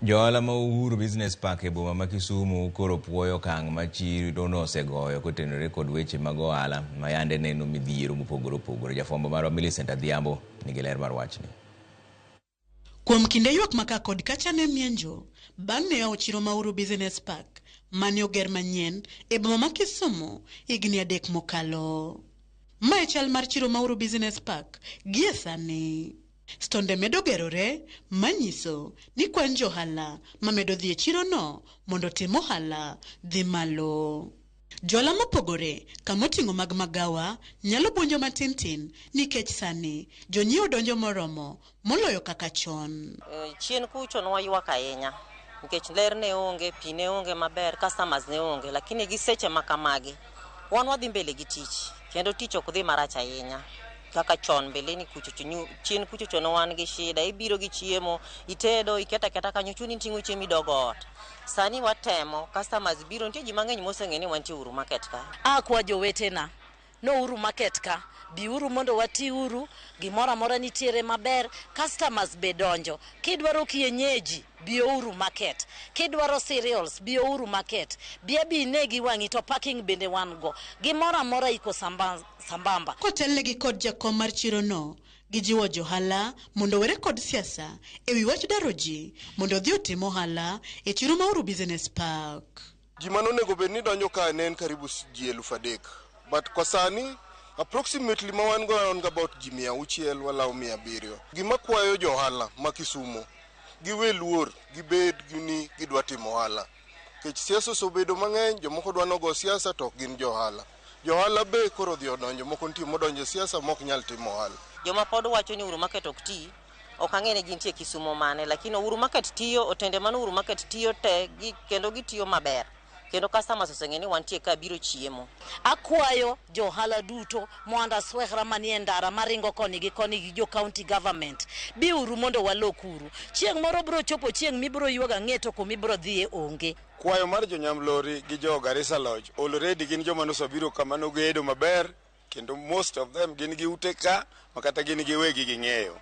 Joala ma Uhuru Business Park e boma ma Kisumu koro puoyo okang' ma chiro osegoyo kotenore kod weche mag ohala ma yande neno midhiero mopogore opogore. Jafwambo marwa Millicent Adhiambo nigi ler mar wachni. Kuom kinde ywak maka kod kacha ne mienjo bang' ne yawo chiro ma Uhuru Business Park mane oger manyien e boma ma Kisumu higni 3 mokalo. Mae chal mar chiro ma Uhuru Business Park gie sani. Stonde medo gerore manyiso ni kwan johala mamedo dhi e chiro no mondo tim ohala dhi malo. Johala mopogore kamoting'o mag magawa nyalo buonjo matin nikech sani jonyiewo donjo moromo moloyo kaka chon. Chien kucho no waywak ahinya nikech ler ne onge, pi ne onge maber, customers ne onge, lakini gi seche makamagi wan wadhi mbele gi tich kendo tich ok dhi marach ahinya kaka chon mbele ni kucho chien kucho no wan gi shida, ibiro gi chiemo itedo iketa kanyo chuni ting'o chiemo idogo ot. Sani watemo customers biro, nitie ji mang'eny moseng'e ni wantie Uhuru Market ka. Akwa jowetena no Uhuru Market ka bi uru mondo wati uru gimora mora nitiere maber, customers be donjo. Kidwaro kienyeji bi Uhuru Market, kidwaro cereals bi Uhuru Market, bi negi wangi to parking bende wan go, gimora mora iko sambamba. Kotelnegi kod jakom mar chiro no gijiwo johala mondo were kod siasa ewi wach daro ji mondo dhi otim ohala e chiro ma Uhuru Business Park. Ji manonego bed ni donjo ka ne en karibu ji 3,000, but kwa sani approximately ma wan go on about ji 600 wala 700. Gima kwayo johala ma Kisumu giwe luor gibed gini gidwa timo ohala. Kech siasa osebedo mang'eny, jomoko dwa nogo siasa to gin johala. Johala be koro dhi odonjo, moko nitie modonjo siasa mok nyal timo ohala. Joma pod wacho ni Uhuru Market ok ti, ok ang'e ni nitie Kisumu mane, lakini Uhuru Market tiyo, otende man Uhuru Market tiyo te kendo gitiyo maber. Kendo customers oseng'e ni wantie ka biro chiemo. Akwayo johala duto moanda swehra manie ndara maringo koni gi jo county government bi uru mondo walokuru. Chieng' moro bro chopo chieng' mibro yuaga ng'eto ko mibro dhie onge. Kwayo mar jonyam lori gi jo Garissa Lodge already gin joma nosobiro kama nogedo maber, kendo most of them gin gi ute ka makata gin gi wegi ging'eyo.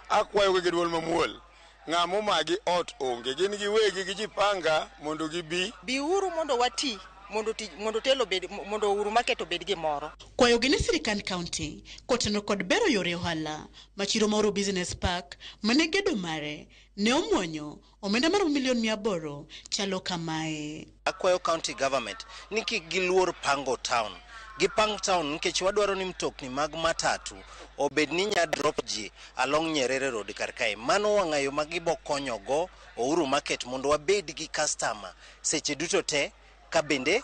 Akwayo gi duol mamuol ng'amo magi ot onge, gin gi wegi gi jipanga mondo gibi uru mondo wati mondo telo bed mondo Uhuru Market obed gimoro. Kwayo gi ne sirikand county koteno kod bero yore ohala machiro ma Uhuru Business Park mane gedo mare ne omuonyo omenda mar $800,000 chalo kamae. Akwayo county government ni kik giluor pango town. Gipang town nikech wadwaro ni mtokni mag matatu obed ni nya drop ji along Nyerere Road karkae. Mano wang'ayo magibo konyo go Uhuru Market mondo wabed gi customer seche duto te ka bende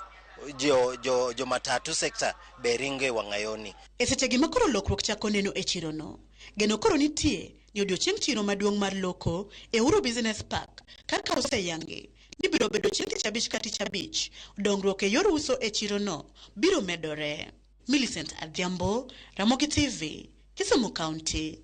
jo matatu sector beringe wang'ayoni. E seche gi makoro lokruok chako neno e chiro no, geno koro nitie ni odiochieng' chiro maduong' mar loko e Uhuru Business Park kaka oseyangi ni biro bedo chieng' tich abich ka tich abich. Dongruok e yor uso e chiro no biro medore. Millicent Adhiambo, Ramogi TV, Kisumu County.